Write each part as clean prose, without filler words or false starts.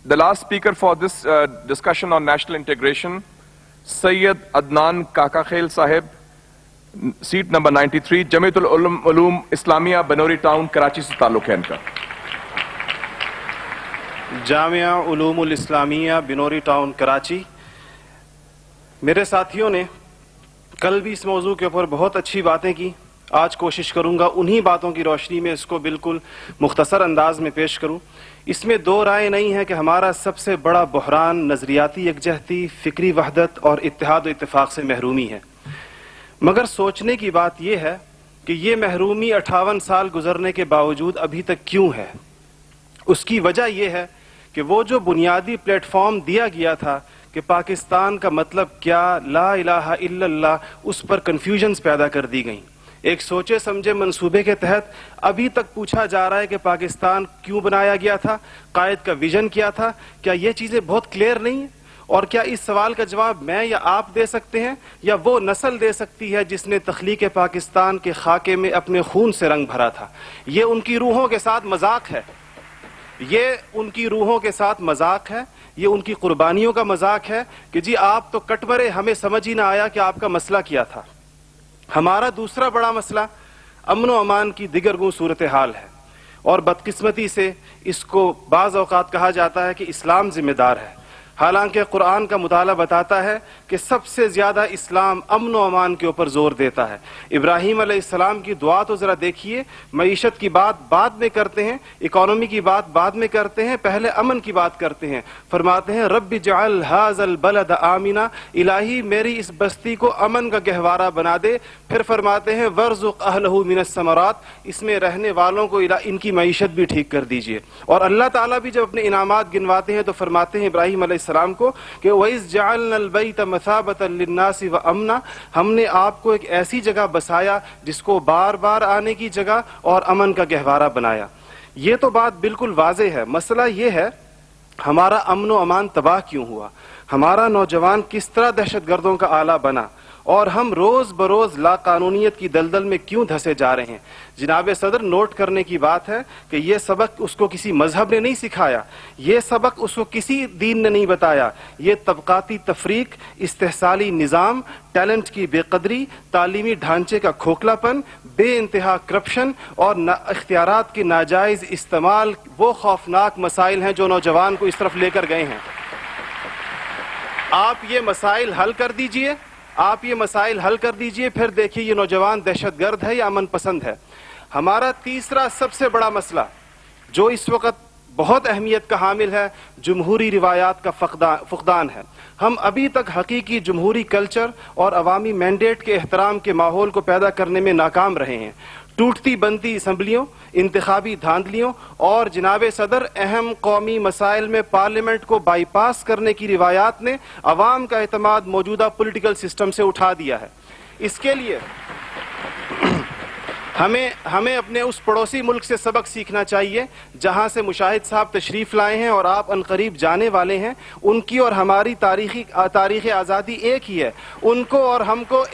The last speaker for this discussion on national integration, Sayyid Adnan Kakakhel Sahib, seat number 93, Jamiatul Ulum Islamia, Banori Town, Karachi se ताल्लुक है इनका. Jamia उलूमुल Islamia Binori town Karachi. मेरे साथियों ने कल भी इस मौजू के ऊपर बहुत अच्छी बातें की. आज कोशिश करूंगा उन्हीं बातों की रोशनी में इसको बिल्कुल मुख्तसर अंदाज में पेश करूं. इसमें दो राय नहीं है कि हमारा सबसे बड़ा बहरान नजरियाती यकजहती, फिक्री वहदत और इत्तेहाद व इत्तेफाक से महरूमी है. मगर सोचने की बात यह है कि ये महरूमी 58 साल गुजरने के बावजूद अभी तक क्यों है. उसकी वजह यह है कि वो जो बुनियादी प्लेटफॉर्म दिया गया था कि पाकिस्तान का मतलब क्या, ला इलाहा इल्लल्लाह, उस पर कन्फ्यूजन्स पैदा कर दी गई. एक सोचे समझे मंसूबे के तहत अभी तक पूछा जा रहा है कि पाकिस्तान क्यों बनाया गया था, कायद का विजन क्या था. क्या ये चीजें बहुत क्लियर नहीं है? और क्या इस सवाल का जवाब मैं या आप दे सकते हैं या वो नस्ल दे सकती है जिसने तख्लीक पाकिस्तान के खाके में अपने खून से रंग भरा था. ये उनकी रूहों के साथ मजाक है, ये उनकी रूहों के साथ मजाक है, ये उनकी कुर्बानियों का मजाक है कि जी आप तो कट मरे, हमें समझ ही ना आया कि आपका मसला क्या था. हमारा दूसरा बड़ा मसला अमन व अमान की दिगरगू सूरत हाल है और बदकिस्मती से इसको बाज़ औक़ात कहा जाता है कि इस्लाम जिम्मेदार है. हालांकि कुरान का मुताला बताता है कि सबसे ज्यादा इस्लाम अमन व अमान के ऊपर जोर देता है. इब्राहीम अलैहिस्सलाम की दुआ तो जरा देखिए. मईशत की बात बाद में करते हैं, इकोनॉमी की बात बाद में करते हैं, पहले अमन की बात करते हैं. फरमाते हैं रब्बि जअल हाज़ल बलद आमिना, इलाही मेरी इस बस्ती को अमन का गहवारा बना दे. फिर फरमाते हैं वर्ज़ुक़ अहलहु मिनस समरात, इसमें रहने वालों को इनकी मईशत भी ठीक कर दीजिए. और अल्लाह ताला भी जब अपने इनामात गिनवाते हैं तो फरमाते हैं इब्राहीम अलैहिस्सलाम को कि वइज़ जअलनल बैत मसाबतन लिन्नासि व अमना, हमने आपको एक ऐसी जगह बसाया जिसको बार बार आने की जगह और अमन का गहवारा बनाया. ये तो बात बिल्कुल वाज़े है. मसला ये है हमारा अमन व अमान तबाह क्यों हुआ, हमारा नौजवान किस तरह दहशतगर्दों का आला बना और हम रोज बरोज लाकानूनियत की दलदल में क्यों धंसे जा रहे हैं. जनाब सदर, नोट करने की बात है कि यह सबक उसको किसी मजहब ने नहीं सिखाया, यह सबक उसको किसी दीन ने नहीं बताया. ये तबकाती तफरीक, इस्तेहसाली निज़ाम, टैलेंट की बेकदरी, तालीमी ढांचे का खोखलापन, बेइंतहा करप्शन और इख्तियारात के नाजायज इस्तेमाल वो खौफनाक मसाइल हैं जो नौजवान को इस तरफ लेकर गए हैं. आप ये मसाइल हल कर दीजिए, आप ये मसाइल हल कर दीजिए, फिर देखिए ये नौजवान दहशतगर्द है या अमन पसंद है. हमारा तीसरा सबसे बड़ा मसला जो इस वक्त बहुत अहमियत का हामिल है, जमहूरी रिवायात का फुकदान है. हम अभी तक हकीकी जमहूरी कल्चर और अवामी मैंडेट के एहतराम के माहौल को पैदा करने में नाकाम रहे हैं. टूटती बनती असम्बलियों, इंतखाबी धांधलियों और जनाब सदर अहम कौमी मसाइल में पार्लियामेंट को बाईपास करने की रिवायात ने अवाम का एतमाद मौजूदा पॉलिटिकल सिस्टम से उठा दिया है. इसके लिए हमें अपने उस पड़ोसी मुल्क से सबक सीखना चाहिए जहां से मुशाहिद साहब तशरीफ लाए हैं और आप अनकरीब जाने वाले हैं. उनकी और हमारी तारीख आज़ादी एक ही है. उनको और हमको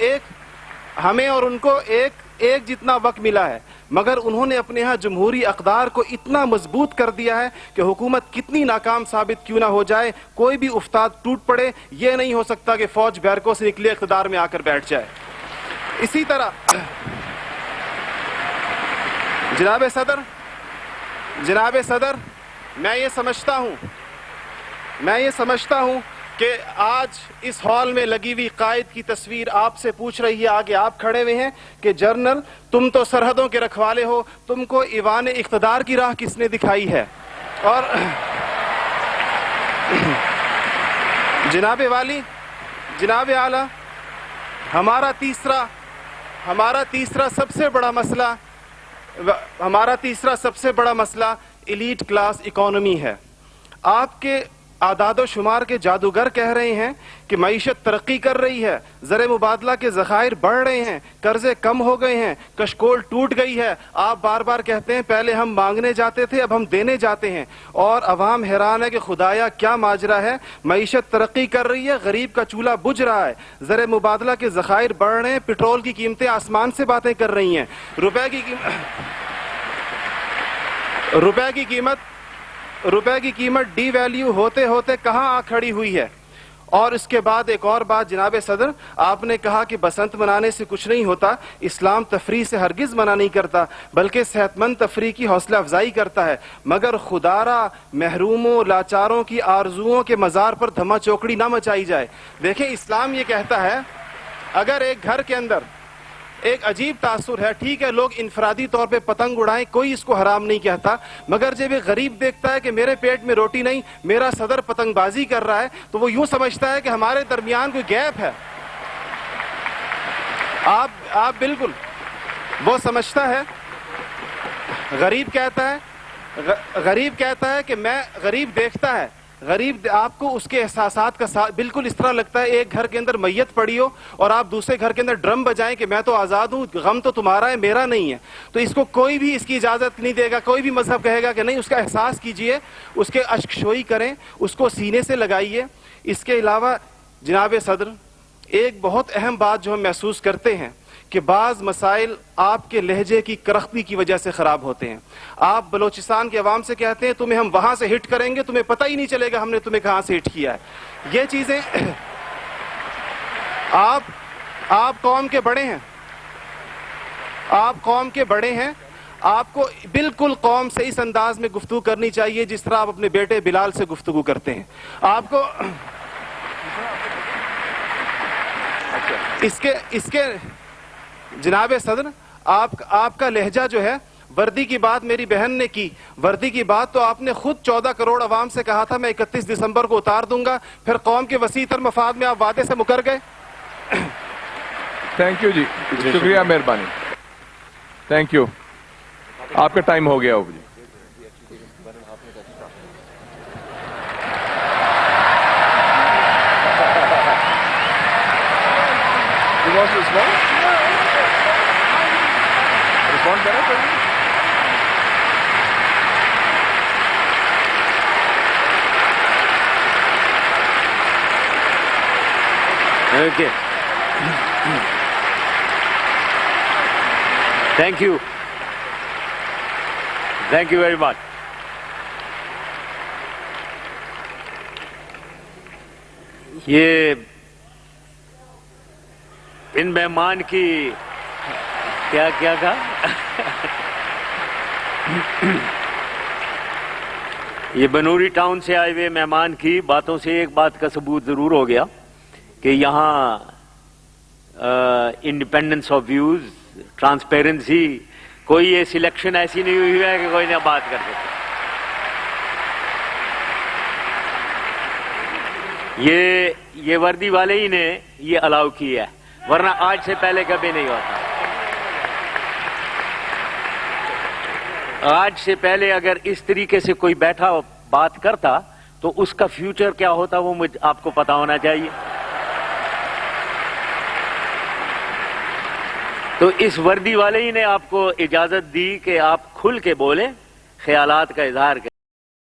हमें और उनको एक जितना वक्त मिला है, मगर उन्होंने अपने यहाँ जमहूरी अक़दार को इतना मजबूत कर दिया है कि हुकूमत कितनी नाकाम साबित क्यों ना हो जाए, कोई भी उस्ताद टूट पड़े, ये नहीं हो सकता कि फौज बैरकों से निकले इक़्तिदार में आकर बैठ जाए. इसी तरह जनाब सदर, मैं ये समझता हूँ कि आज इस हॉल में लगी हुई कायद की तस्वीर आपसे पूछ रही है, आगे आप खड़े हुए हैं कि जनरल तुम तो सरहदों के रखवाले हो, तुमको ईवान इख्तिदार की राह किसने दिखाई है. और जनाब वाली, जनाब आला, हमारा तीसरा सबसे बड़ा मसला एलीट क्लास इकोनॉमी है. आपके आदादो शुमार के जादूगर कह रहे हैं कि मईशत तरक्की कर रही है, ज़र मुबादला के ज़खायर बढ़ रहे हैं, कर्जे कम हो गए हैं, कशकोल टूट गई है. आप बार बार कहते हैं पहले हम मांगने जाते थे, अब हम देने जाते हैं. और अवाम हैरान है कि खुदाया क्या माजरा है. मईशत तरक्की कर रही है, गरीब का चूल्हा बुझ रहा है, ज़र मुबादला के ज़खायर बढ़ रहे हैं, पेट्रोल की कीमतें आसमान से बातें कर रही हैं, रुपए की روپے کی قیمت ڈی ویلیو ہوتے ہوتے کہاں آ کھڑی ہوئی ہے. اور اس کے بعد ایک اور بات جناب صدر, آپ نے کہا کہ بسنت منانے سے کچھ نہیں ہوتا. اسلام تفریح سے ہرگز منع نہیں کرتا, بلکہ صحت مند تفریح کی حوصلہ افزائی کرتا ہے, مگر خدارا محروموں لاچاروں کی آرزوؤں کے مزار پر دھما چوکڑی نہ مچائی جائے. دیکھیں اسلام یہ کہتا ہے اگر ایک گھر کے اندر ایک عجیب تاثر ہے, ٹھیک ہے لوگ انفرادی طور پہ پتنگ اڑائیں, کوئی اس کو حرام نہیں کہتا, مگر جب ایک غریب دیکھتا ہے کہ میرے پیٹ میں روٹی نہیں, میرا صدر پتنگ بازی کر رہا ہے, تو وہ یوں سمجھتا ہے کہ ہمارے درمیان کوئی گیپ ہے. آپ بالکل وہ سمجھتا ہے, غریب کہتا ہے کہ میں, غریب دیکھتا ہے, غریب آپ کو اس کے احساسات کا بالکل اس طرح لگتا ہے ایک گھر کے اندر میت پڑی ہو اور آپ دوسرے گھر کے اندر ڈرم بجائیں کہ میں تو آزاد ہوں, غم تو تمہارا ہے میرا نہیں ہے. تو اس کو کوئی بھی اس کی اجازت نہیں دے گا, کوئی بھی مذہب کہے گا کہ نہیں, اس کا احساس کیجئے, اس کے اشک شوئی کریں, اس کو سینے سے لگائیے. اس کے علاوہ جناب صدر ایک بہت اہم بات جو ہم محسوس کرتے ہیں کہ بعض مسائل آپ کے لہجے کی کرختی کی وجہ سے خراب ہوتے ہیں. آپ بلوچستان کے عوام سے کہتے ہیں تمہیں ہم وہاں سے ہٹ کریں گے, تمہیں پتہ ہی نہیں چلے گا ہم نے تمہیں کہاں سے ہٹ کیا ہے. یہ چیزیں آپ قوم کے بڑے ہیں, آپ کو بالکل قوم سے اس انداز میں گفتگو کرنی چاہیے جس طرح آپ اپنے بیٹے بلال سے گفتگو کرتے ہیں. آپ کو اس کے جناب صدر آپ کا لہجہ جو ہے, وردی کی بات میری بہن نے کی, وردی کی بات تو آپ نے خود 14 کروڑ عوام سے کہا تھا میں 31 دسمبر کو اتار دوں گا, پھر قوم کے وسیع تر مفاد میں آپ وعدے سے مکر گئے. تھینک یو جی, شکریہ, مہربانی, تھینک یو. آپ کا ٹائم ہو گیا ہو جی. Okay. Thank you. Thank you very much. یہ ان مہمان کی کیا کہا یہ بنوری ٹاؤن سے آئے ہوئے مہمان کی باتوں سے ایک بات کا ثبوت ضرور ہو گیا کہ یہاں انڈیپینڈنس آف ویوز, ٹرانسپیرنسی, کوئی یہ سلیکشن ایسی نہیں ہوئی ہے کہ کوئی نہ بات کر سکے. یہ وردی والے ہی نے یہ الاؤ کیا ہے, ورنہ آج سے پہلے کبھی نہیں ہوتا. آج سے پہلے اگر اس طریقے سے کوئی بیٹھا بات کرتا تو اس کا فیوچر کیا ہوتا وہ آپ کو پتا ہونا چاہیے. تو اس وردی والے ہی نے آپ کو اجازت دی کہ آپ کھل کے بولیں, خیالات کا اظہار کریں.